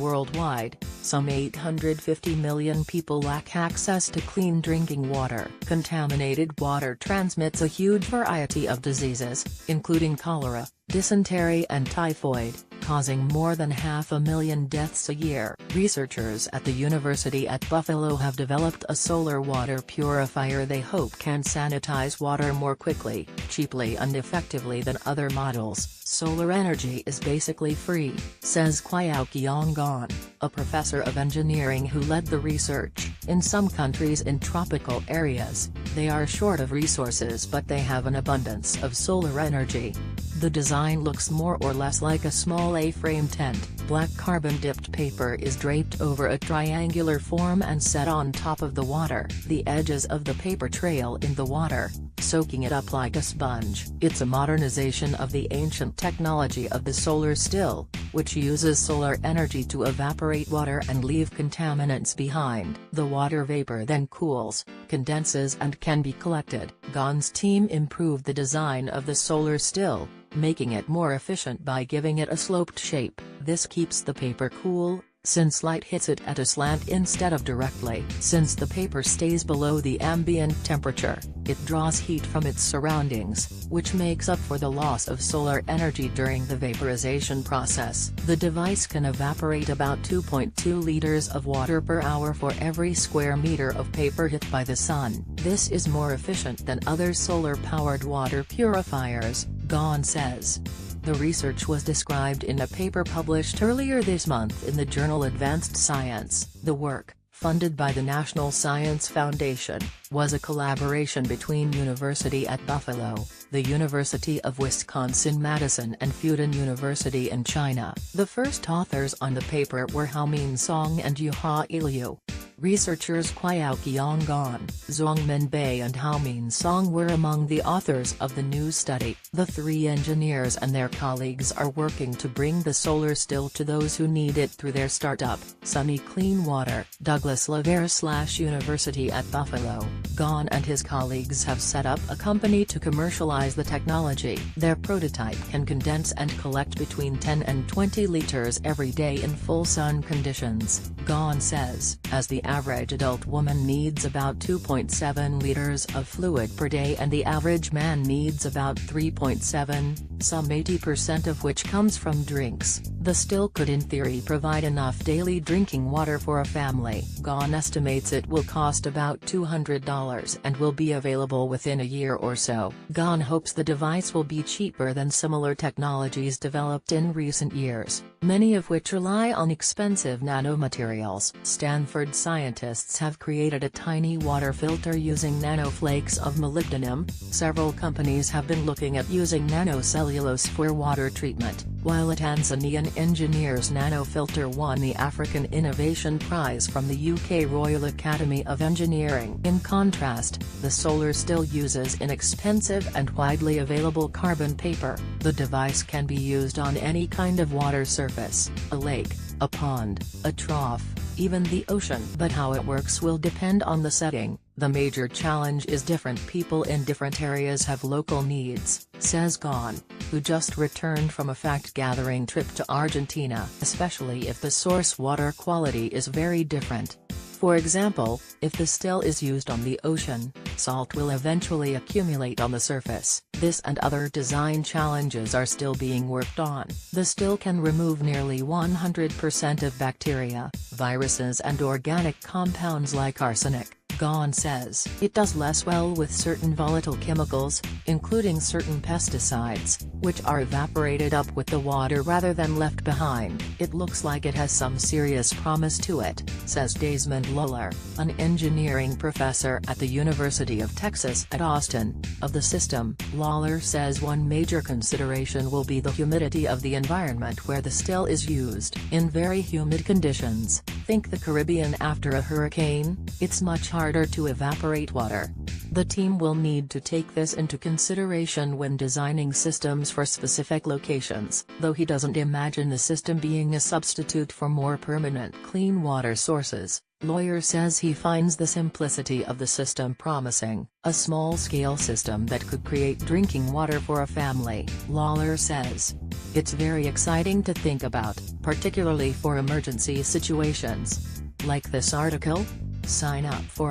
worldwide, some 850 million people lack access to clean drinking water. Contaminated water transmits a huge variety of diseases, including cholera, dysentery and typhoid, causing more than 500,000 deaths a year. Researchers at the University at Buffalo have developed a solar water purifier they hope can sanitize water more quickly, cheaply and effectively than other models. Solar energy is basically free, says Kwao-Keong Gon, a professor of engineering who led the research. In some countries in tropical areas, they are short of resources but they have an abundance of solar energy. The design looks more or less like a small A-frame tent. Black carbon-dipped paper is draped over a triangular form and set on top of the water. The edges of the paper trail in the water, soaking it up like a sponge. It's a modernization of the ancient technology of the solar still, which uses solar energy to evaporate water and leave contaminants behind. The water vapor then cools, condenses and can be collected. Gon's team improved the design of the solar still, making it more efficient by giving it a sloped shape. This keeps the paper cool, since light hits it at a slant instead of directly. Since the paper stays below the ambient temperature, it draws heat from its surroundings, which makes up for the loss of solar energy during the vaporization process. The device can evaporate about 2.2 liters of water per hour for every square meter of paper hit by the sun. This is more efficient than other solar-powered water purifiers, Gon says. The research was described in a paper published earlier this month in the journal Advanced Science. The work, funded by the National Science Foundation, was a collaboration between University at Buffalo, the University of Wisconsin-Madison and Fudan University in China. The first authors on the paper were Haomin Song and Yuhua Liu. Researchers Kwao-Keong Gon, Zhongmin Bai and Haomin Song were among the authors of the new study. The three engineers and their colleagues are working to bring the solar still to those who need it through their startup, Sunny Clean Water. Douglas Lavere / University at Buffalo, Gon and his colleagues have set up a company to commercialize the technology. Their prototype can condense and collect between 10 and 20 liters every day in full sun conditions, Gon says. As the average adult woman needs about 2.7 liters of fluid per day and the average man needs about 3.7, some 80% of which comes from drinks, the still could in theory provide enough daily drinking water for a family. Gon estimates it will cost about $200 and will be available within a year or so. Gon hopes the device will be cheaper than similar technologies developed in recent years, many of which rely on expensive nanomaterials. Stanford scientists have created a tiny water filter using nanoflakes of molybdenum. Several companies have been looking at using nanocellulose for water treatment, while a Tanzanian engineer's nanofilter won the African Innovation Prize from the UK Royal Academy of Engineering. In contrast, the solar still uses inexpensive and widely available carbon paper. The device can be used on any kind of water surface, a lake, a pond, a trough, even the ocean. But how it works will depend on the setting. The major challenge is different people in different areas have local needs, says Gon, who just returned from a fact-gathering trip to Argentina, especially if the source water quality is very different. For example, if the still is used on the ocean, salt will eventually accumulate on the surface. This and other design challenges are still being worked on. The still can remove nearly 100% of bacteria, viruses and organic compounds like arsenic, Gon says. It does less well with certain volatile chemicals, including certain pesticides, which are evaporated up with the water rather than left behind. It looks like it has some serious promise to it, says Desmond Lawler, an engineering professor at the University of Texas at Austin. Of the system, Lawler says one major consideration will be the humidity of the environment where the still is used. In very humid conditions, think the Caribbean after a hurricane, it's much harder to evaporate water. The team will need to take this into consideration when designing systems for specific locations, though he doesn't imagine the system being a substitute for more permanent clean water sources. Lawyer says he finds the simplicity of the system promising, a small-scale system that could create drinking water for a family, Lawler says. It's very exciting to think about, particularly for emergency situations. Like this article? Sign up for